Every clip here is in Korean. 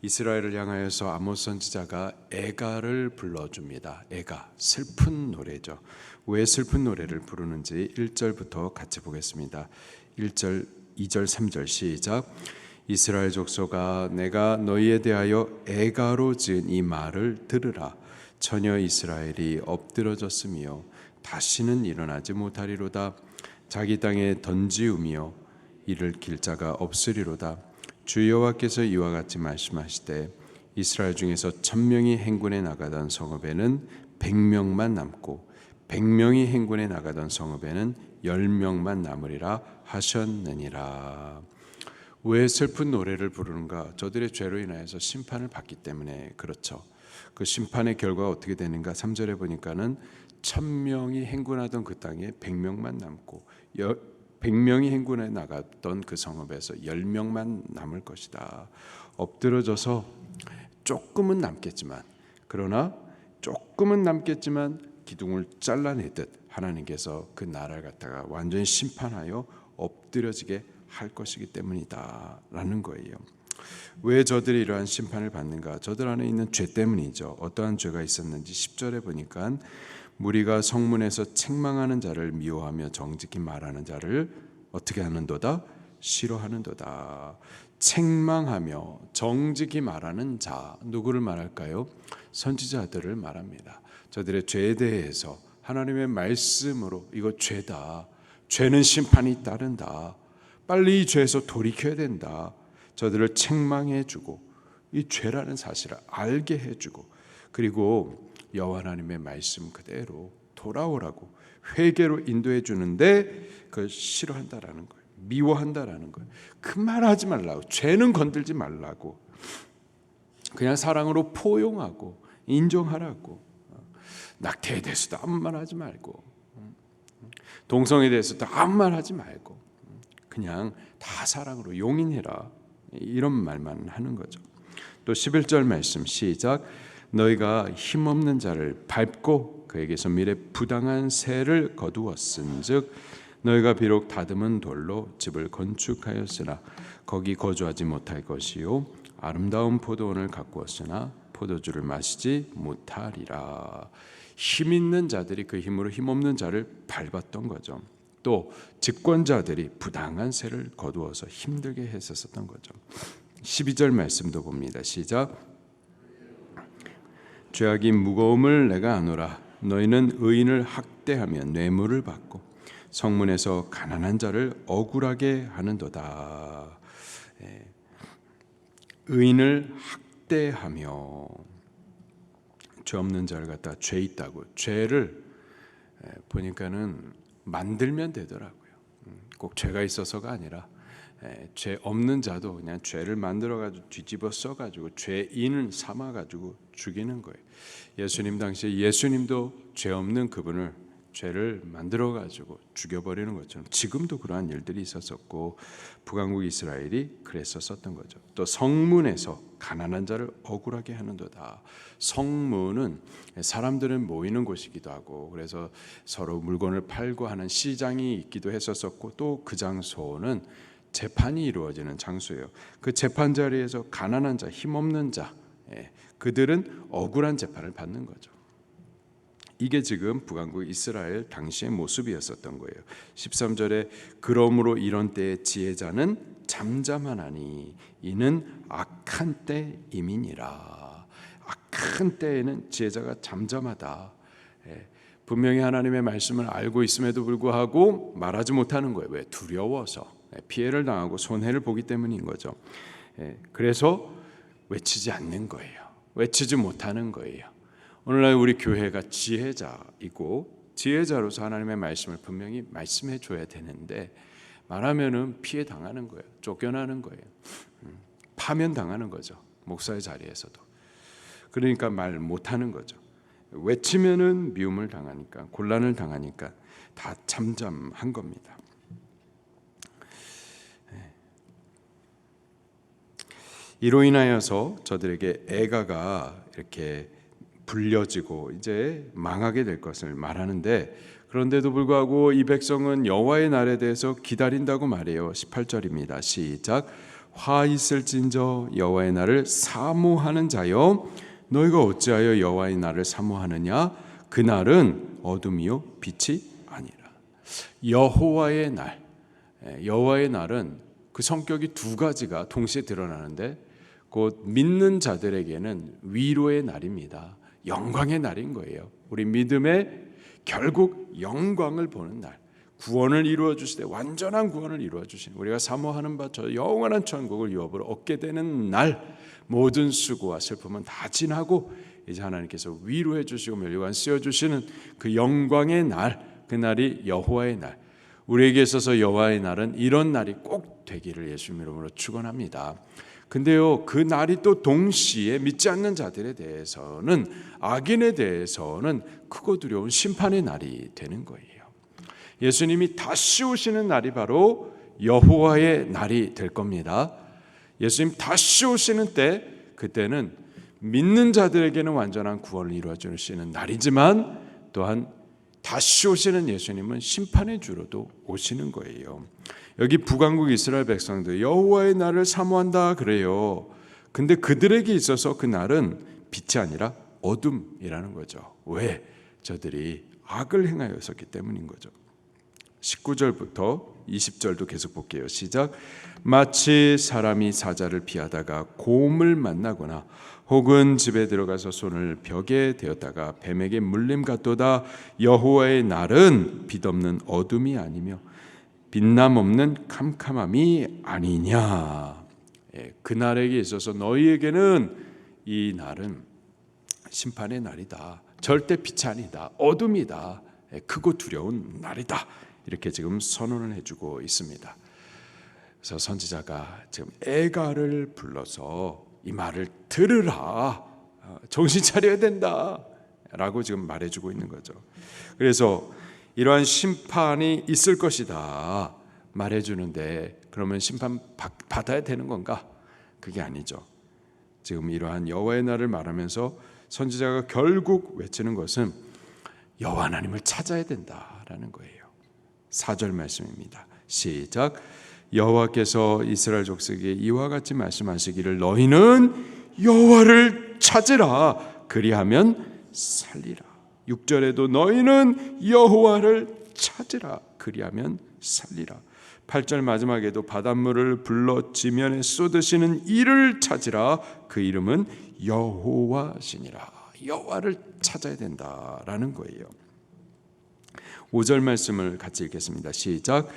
이스라엘을 향하여서 아모스 선지자가 애가를 불러줍니다. 애가, 슬픈 노래죠. 왜 슬픈 노래를 부르는지 1절부터 같이 보겠습니다. 1절, 2절, 3절 시작. 이스라엘 족속아, 내가 너희에 대하여 애가로 지은 이 말을 들으라. 처녀 이스라엘이 엎드러졌으며 다시는 일어나지 못하리로다. 자기 땅에 던지우며 이를 길자가 없으리로다. 주 여호와께서 이와 같이 말씀하시되 이스라엘 중에서 1000명이 행군에 나가던 성읍에는 100명만 남고 100명이 행군에 나가던 성읍에는 10명만 남으리라 하셨느니라. 왜 슬픈 노래를 부르는가? 저들의 죄로 인하여서 심판을 받기 때문에 그렇죠. 그 심판의 결과가 어떻게 되는가? 3절에 보니까는 1000명이 행군하던 그 땅에 100명만 남고 100명이 행군에 나갔던 그 성읍에서 10명만 남을 것이다. 엎드러져서 조금은 남겠지만, 그러나 조금은 남겠지만 기둥을 잘라내듯 하나님께서 그 나라를 갖다가 완전히 심판하여 엎드려지게 할 것이기 때문이다 라는 거예요. 왜 저들이 이러한 심판을 받는가? 저들 안에 있는 죄 때문이죠. 어떠한 죄가 있었는지 10절에 보니까 무리가 성문에서 책망하는 자를 미워하며 정직히 말하는 자를 어떻게 하는도다? 싫어하는도다. 책망하며 정직히 말하는 자, 누구를 말할까요? 선지자들을 말합니다. 저들의 죄에 대해서 하나님의 말씀으로 이거 죄다, 죄는 심판이 따른다, 빨리 이 죄에서 돌이켜야 된다, 저들을 책망해주고 이 죄라는 사실을 알게 해주고, 그리고 여호와 하나님의 말씀 그대로 돌아오라고 회개로 인도해 주는데 그걸 싫어한다라는 거예요. 미워한다라는 거예요. 그 말 하지 말라고, 죄는 건들지 말라고, 그냥 사랑으로 포용하고 인정하라고. 낙태에 대해서도 아무 말 하지 말고, 동성에 대해서도 아무 말 하지 말고, 그냥 다 사랑으로 용인해라, 이런 말만 하는 거죠. 또 11절 말씀 시작. 너희가 힘없는 자를 밟고 그에게서 미래 부당한 세를 거두었은즉 너희가 비록 다듬은 돌로 집을 건축하였으나 거기 거주하지 못할 것이요 아름다운 포도원을 가꾸었으나 포도주를 마시지 못하리라. 힘 있는 자들이 그 힘으로 힘없는 자를 밟았던 거죠. 또 집권자들이 부당한 세를 거두어서 힘들게 했었던 거죠. 12절 말씀도 봅니다. 시작. 죄악이 무거움을 내가 아노라. 너희는 의인을 학대하며 뇌물을 받고 성문에서 가난한 자를 억울하게 하는도다. 의인을 학대하며, 죄 없는 자를 갖다 죄 있다고, 죄를 보니까는 만들면 되더라고요. 꼭 죄가 있어서가 아니라 죄 없는 자도 그냥 죄를 만들어가지고 뒤집어 써가지고 죄인을 삼아가지고 죽이는 거예요. 예수님 당시에 예수님도 죄 없는 그분을 죄를 만들어가지고 죽여버리는 것처럼 지금도 그러한 일들이 있었었고 북왕국 이스라엘이 그랬었던 거죠. 또 성문에서 가난한 자를 억울하게 하는도다. 성문은 사람들은 모이는 곳이기도 하고 그래서 서로 물건을 팔고 하는 시장이 있기도 했었었고 또 그 장소는 재판이 이루어지는 장소예요. 그 재판 자리에서 가난한 자, 힘없는 자, 그들은 억울한 재판을 받는 거죠. 이게 지금 북왕국 이스라엘 당시의 모습이었었던 거예요. 13절에 그러므로 이런 때의 지혜자는 잠잠하나니 이는 악한 때임이니라. 악한 때에는 지혜자가 잠잠하다. 분명히 하나님의 말씀을 알고 있음에도 불구하고 말하지 못하는 거예요. 왜? 두려워서, 피해를 당하고 손해를 보기 때문인 거죠. 그래서 외치지 않는 거예요. 외치지 못하는 거예요. 오늘날 우리 교회가 지혜자이고 지혜자로서 하나님의 말씀을 분명히 말씀해 줘야 되는데 말하면은 피해 당하는 거예요. 쫓겨나는 거예요. 파면 당하는 거죠. 목사의 자리에서도. 그러니까 말 못하는 거죠. 외치면은 미움을 당하니까, 곤란을 당하니까 다 잠잠한 겁니다. 이로 인하여서 저들에게 애가가 이렇게 불려지고 이제 망하게 될 것을 말하는데, 그런데도 불구하고 이 백성은 여호와의 날에 대해서 기다린다고 말해요. 18절입니다. 시작. 화 있을진저 여호와의 날을 사모하는 자여, 너희가 어찌하여 여호와의 날을 사모하느냐? 그 날은 어둠이요 빛이 아니라. 여호와의 날, 여호와의 날은 그 성격이 두 가지가 동시에 드러나는데, 곧 믿는 자들에게는 위로의 날입니다. 영광의 날인 거예요. 우리 믿음의 결국 영광을 보는 날, 구원을 이루어 주시되 완전한 구원을 이루어 주신, 우리가 사모하는 바 저 영원한 천국을 유업으로 얻게 되는 날, 모든 수고와 슬픔은 다 지나고 이제 하나님께서 위로해 주시고 멸류관 씌워 주시는 그 영광의 날, 그 날이 여호와의 날. 우리에게 있어서 여호와의 날은 이런 날이 꼭 되기를 예수님 이름으로 축원합니다. 근데요, 그 날이 또 동시에 믿지 않는 자들에 대해서는, 악인에 대해서는 크고 두려운 심판의 날이 되는 거예요. 예수님이 다시 오시는 날이 바로 여호와의 날이 될 겁니다. 예수님 다시 오시는 때, 그때는 믿는 자들에게는 완전한 구원을 이루어 주시는 날이지만, 또한 다시 오시는 예수님은 심판의 주로도 오시는 거예요. 여기 북왕국 이스라엘 백성들 여호와의 날을 사모한다 그래요. 근데 그들에게 있어서 그 날은 빛이 아니라 어둠이라는 거죠. 왜? 저들이 악을 행하였었기 때문인 거죠. 19절부터 20절도 계속 볼게요. 시작. 마치 사람이 사자를 피하다가 곰을 만나거나 혹은 집에 들어가서 손을 벽에 대었다가 뱀에게 물림 같도다. 여호와의 날은 빛없는 어둠이 아니며 빛남 없는 캄캄함이 아니냐. 그날에게 있어서 너희에게는 이 날은 심판의 날이다. 절대 빛이 아니다. 어둠이다. 크고 두려운 날이다. 이렇게 지금 선언을 해주고 있습니다. 그래서 선지자가 지금 애가를 불러서 이 말을 들으라, 정신 차려야 된다 라고 지금 말해주고 있는 거죠. 그래서 이러한 심판이 있을 것이다 말해주는데, 그러면 심판 받아야 되는 건가? 그게 아니죠. 지금 이러한 여호와의 날을 말하면서 선지자가 결국 외치는 것은 여호와 하나님을 찾아야 된다라는 거예요. 4절 말씀입니다. 시작. 여호와께서 이스라엘 족속에게 이와 같이 말씀하시기를 너희는 여호와를 찾으라 그리하면 살리라. 6절에도 너희는 여호와를 찾으라 그리하면 살리라. 8절 마지막에도 바닷물을 불러 지면에 쏟으시는 이를 찾으라 그 이름은 여호와시니라. 여호와를 찾아야 된다라는 거예요. 5절 말씀을 같이 읽겠습니다. 시작.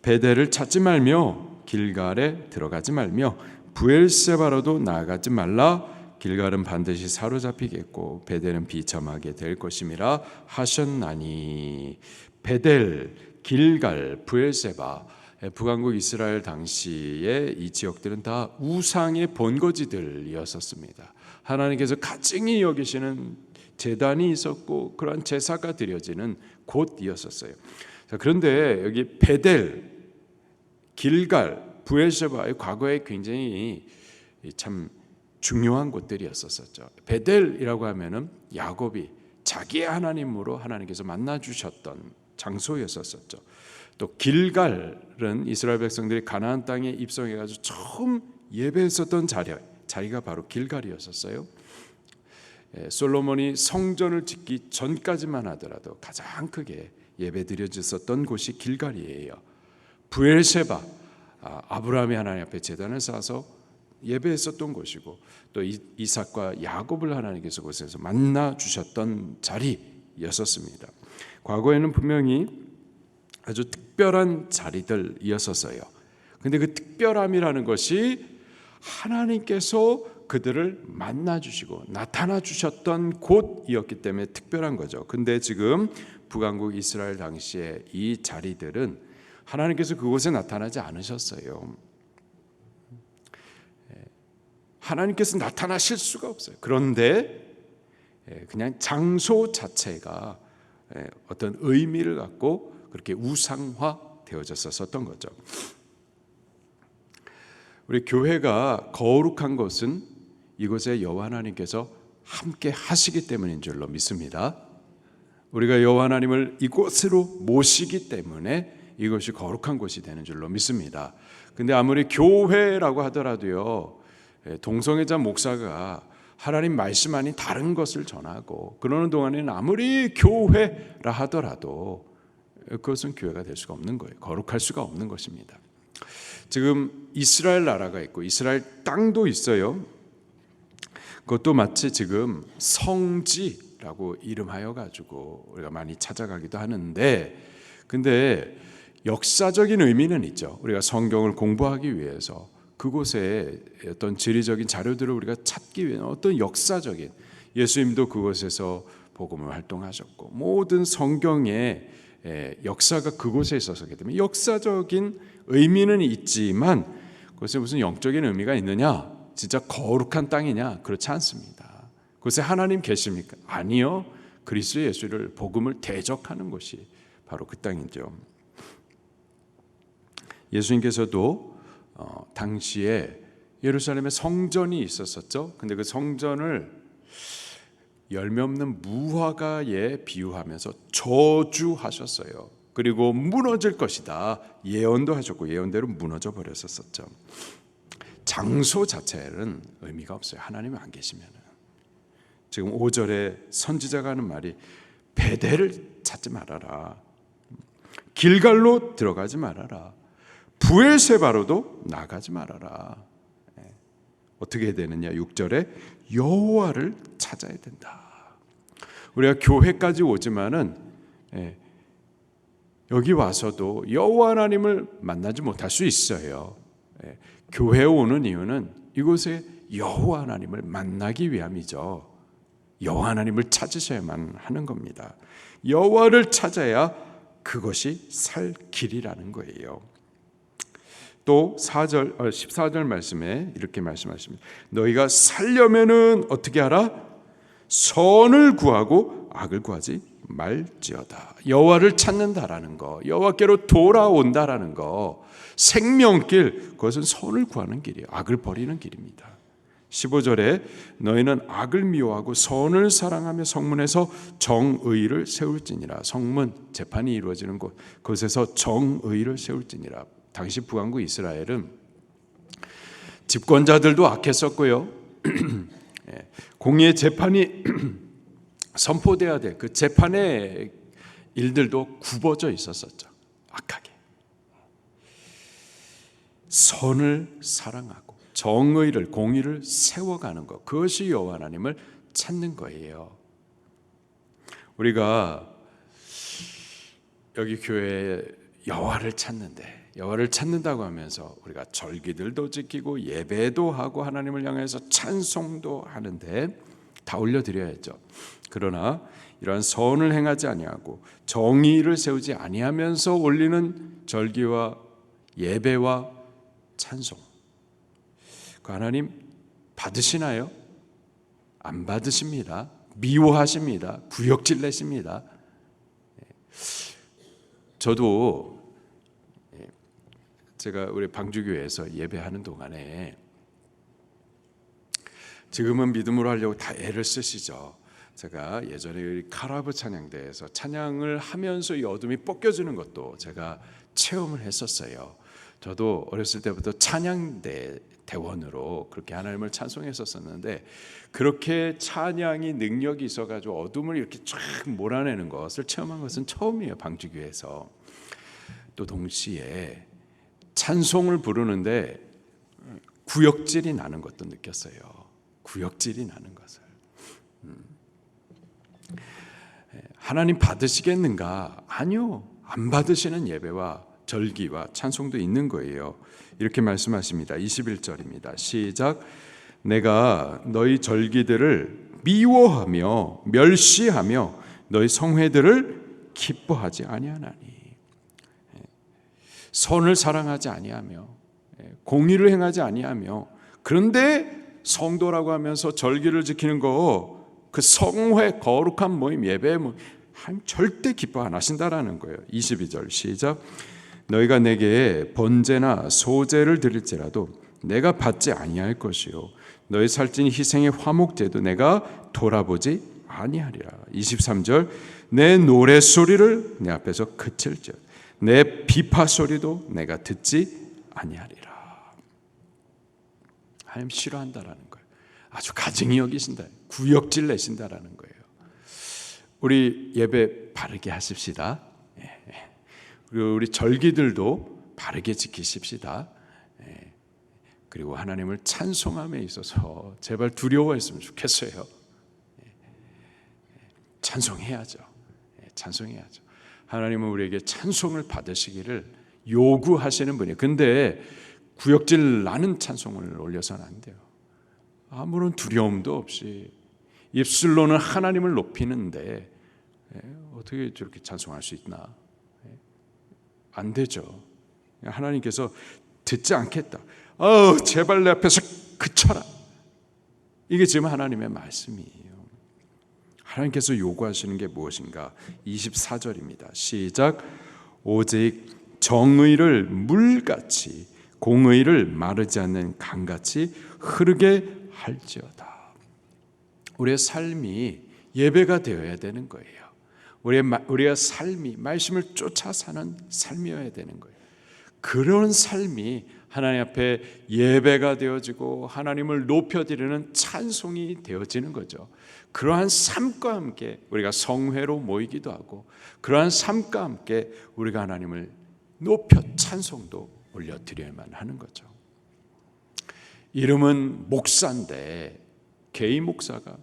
베델을 찾지 말며 길갈에 들어가지 말며 브엘세바로도 나아가지 말라. 길갈은 반드시 사로잡히겠고 베델은 비참하게 될 것임이라 하셨나니. 베델, 길갈, 브엘세바, 북왕국 이스라엘 당시에 이 지역들은 다 우상의 본거지들이었습니다. 하나님께서 가증히 여기시는 제단이 있었고 그러한 제사가 드려지는 곳이었어요. 그런데 여기 베델, 길갈, 브엘세바의 과거에 굉장히 참 중요한 곳들이었었죠. 베델이라고 하면은 야곱이 자기의 하나님으로 하나님께서 만나 주셨던 장소였었죠. 또 길갈은 이스라엘 백성들이 가나안 땅에 입성해가지고 처음 예배했었던 자리가 바로 길갈이었었어요. 솔로몬이 성전을 짓기 전까지만 하더라도 가장 크게 예배 드려졌었던 곳이 길갈이에요. 브엘세바, 아브라함이 하나님 앞에 제단을 쌓아서 예배했었던 곳이고, 또 이삭과 야곱을 하나님께서 그곳에서 만나 주셨던 자리였었습니다. 과거에는 분명히 아주 특별한 자리들이었었어요. 근데 그 특별함이라는 것이 하나님께서 그들을 만나 주시고 나타나 주셨던 곳이었기 때문에 특별한 거죠. 근데 지금 북왕국 이스라엘 당시에 이 자리들은 하나님께서 그곳에 나타나지 않으셨어요. 하나님께서 나타나실 수가 없어요. 그런데 그냥 장소 자체가 어떤 의미를 갖고 그렇게 우상화 되어졌었던 거죠. 우리 교회가 거룩한 것은 이곳에 여호와 하나님께서 함께 하시기 때문인 줄로 믿습니다. 우리가 여호와 하나님을 이곳으로 모시기 때문에 이것이 거룩한 곳이 되는 줄로 믿습니다. 근데 아무리 교회라고 하더라도요, 동성애자 목사가 하나님 말씀 아닌 다른 것을 전하고 그러는 동안에는 아무리 교회라 하더라도 그것은 교회가 될 수가 없는 거예요. 거룩할 수가 없는 것입니다. 지금 이스라엘 나라가 있고 이스라엘 땅도 있어요. 그것도 마치 지금 성지라고 이름하여 가지고 우리가 많이 찾아가기도 하는데, 근데 역사적인 의미는 있죠. 우리가 성경을 공부하기 위해서 그곳에 어떤 지리적인 자료들을 우리가 찾기 위해 어떤 역사적인, 예수님도 그곳에서 복음을 활동하셨고 모든 성경의 역사가 그곳에 있어서기 때문에 역사적인 의미는 있지만 그것에 무슨 영적인 의미가 있느냐, 진짜 거룩한 땅이냐? 그렇지 않습니다. 그곳에 하나님 계십니까? 아니요. 그리스도 예수를 복음을 대적하는 곳이 바로 그 땅이죠. 예수님께서도 당시에 예루살렘에 성전이 있었었죠. 근데 그 성전을 열매 없는 무화과에 비유하면서 저주하셨어요. 그리고 무너질 것이다 예언도 하셨고 예언대로 무너져 버렸었죠. 장소 자체는 의미가 없어요. 하나님이 안 계시면. 지금 5절에 선지자가 하는 말이 베델을 찾지 말아라, 길갈로 들어가지 말아라, 브엘세바로도 나가지 말아라. 어떻게 해야 되느냐? 6절에 여호와를 찾아야 된다. 우리가 교회까지 오지만은 여기 와서도 여호와 하나님을 만나지 못할 수 있어요. 교회에 오는 이유는 이곳에 여호와 하나님을 만나기 위함이죠. 여호와 하나님을 찾으셔야만 하는 겁니다. 여호와를 찾아야 그것이 살 길이라는 거예요. 또 14절 말씀에 이렇게 말씀하십니다. 너희가 살려면은 어떻게 하라? 선을 구하고 악을 구하지 말지어다. 여호와를 찾는다라는 거, 여호와께로 돌아온다라는 거, 생명길, 그것은 선을 구하는 길이에요. 악을 버리는 길입니다. 15절에 너희는 악을 미워하고 선을 사랑하며 성문에서 정의를 세울지니라. 성문, 재판이 이루어지는 곳, 그곳에서 정의를 세울지니라. 당시 북왕국 이스라엘은 집권자들도 악했었고요. 공의의 재판이 선포돼야 될 그 재판의 일들도 굽어져 있었었죠. 악하게. 선을 사랑하고 정의를, 공의를 세워가는 것, 그것이 여호와 하나님을 찾는 거예요. 우리가 여기 교회에 여호와를 찾는데, 여호와를 찾는다고 하면서 우리가 절기들도 지키고 예배도 하고 하나님을 향해서 찬송도 하는데 다 올려드려야죠. 그러나 이러한 선을 행하지 아니하고 정의를 세우지 아니하면서 올리는 절기와 예배와 찬송, 그 하나님 받으시나요? 안 받으십니다. 미워하십니다. 구역질 내십니다. 저도 제가 우리 방주교회에서 예배하는 동안에, 지금은 믿음으로 하려고 다 애를 쓰시죠. 제가 예전에 카라브 찬양대에서 찬양을 하면서 이 어둠이 벗겨지는 것도 제가 체험을 했었어요. 저도 어렸을 때부터 찬양대 대원으로 그렇게 하나님을 찬송했었는데, 그렇게 찬양이 능력이 있어가지고 어둠을 이렇게 쫙 몰아내는 것을 체험한 것은 처음이에요. 방주교회에서. 또 동시에 찬송을 부르는데 구역질이 나는 것도 느꼈어요. 구역질이 나는 것을. 하나님 받으시겠는가? 아니요. 안 받으시는 예배와 절기와 찬송도 있는 거예요. 이렇게 말씀하십니다. 21절입니다. 시작. 내가 너희 절기들을 미워하며 멸시하며 너희 성회들을 기뻐하지 아니하나니. 선을 사랑하지 아니하며 공의를 행하지 아니하며, 그런데 성도라고 하면서 절기를 지키는 거, 그 성회, 거룩한 모임, 예배 모임 절대 기뻐 안 하신다라는 거예요. 22절 시작. 너희가 내게 번제나 소제를 드릴지라도 내가 받지 아니할 것이요 너희 살찐 희생의 화목제도 내가 돌아보지 아니하리라. 23절 내 노랫소리를 내 앞에서 그칠지어다 내 비파 소리도 내가 듣지 아니하리라. 하나님 싫어한다라는 거예요. 아주 가증히 여기신다. 구역질 내신다라는 거예요. 우리 예배 바르게 하십시다. 그리고 우리 절기들도 바르게 지키십시다. 그리고 하나님을 찬송함에 있어서 제발 두려워했으면 좋겠어요. 찬송해야죠. 찬송해야죠. 하나님은 우리에게 찬송을 받으시기를 요구하시는 분이에요. 근데 구역질 나는 찬송을 올려서는 안 돼요. 아무런 두려움도 없이 입술로는 하나님을 높이는데 어떻게 저렇게 찬송할 수 있나? 안 되죠. 하나님께서 듣지 않겠다. 제발 내 앞에서 그쳐라. 이게 지금 하나님의 말씀이에요. 하나님께서 요구하시는 게 무엇인가? 24절입니다. 시작. 오직 정의를 물같이 공의를 마르지 않는 강같이 흐르게 할지어다. 우리의 삶이 예배가 되어야 되는 거예요. 우리의 삶이 말씀을 쫓아 사는 삶이어야 되는 거예요. 그런 삶이 하나님 앞에 예배가 되어지고 하나님을 높여드리는 찬송이 되어지는 거죠. 그러한 삶과 함께 우리가 성회로 모이기도 하고 그러한 삶과 함께 우리가 하나님을 높여 찬송도 올려드려야만 하는 거죠. 이름은 목사인데 개인 목사가,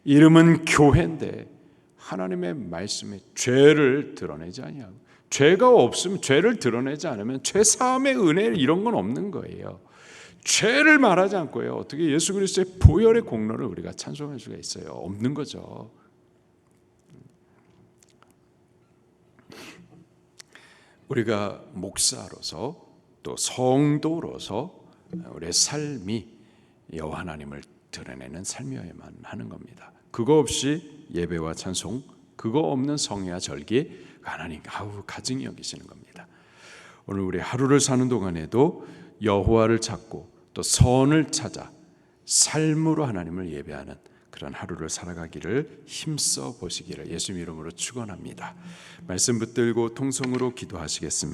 이름은 교회인데 하나님의 말씀에 죄를 드러내지 아니하고, 죄가 없으면 죄를 드러내지 않으면 죄 사함의 은혜 이런 건 없는 거예요. 죄를 말하지 않고요, 어떻게 예수 그리스도의 보혈의 공로를 우리가 찬송할 수가 있어요? 없는 거죠. 우리가 목사로서 또 성도로서 우리의 삶이 여호와 하나님을 드러내는 삶이어야만 하는 겁니다. 그거 없이 예배와 찬송, 그거 없는 성회와 절기, 하나님 가증히 여기시는 겁니다. 오늘 우리 하루를 사는 동안에도 여호와를 찾고 또 선을 찾아 삶으로 하나님을 예배하는 그런 하루를 살아가기를 힘써 보시기를 예수님 이름으로 축원합니다. 말씀 붙들고 통성으로 기도하시겠습니다.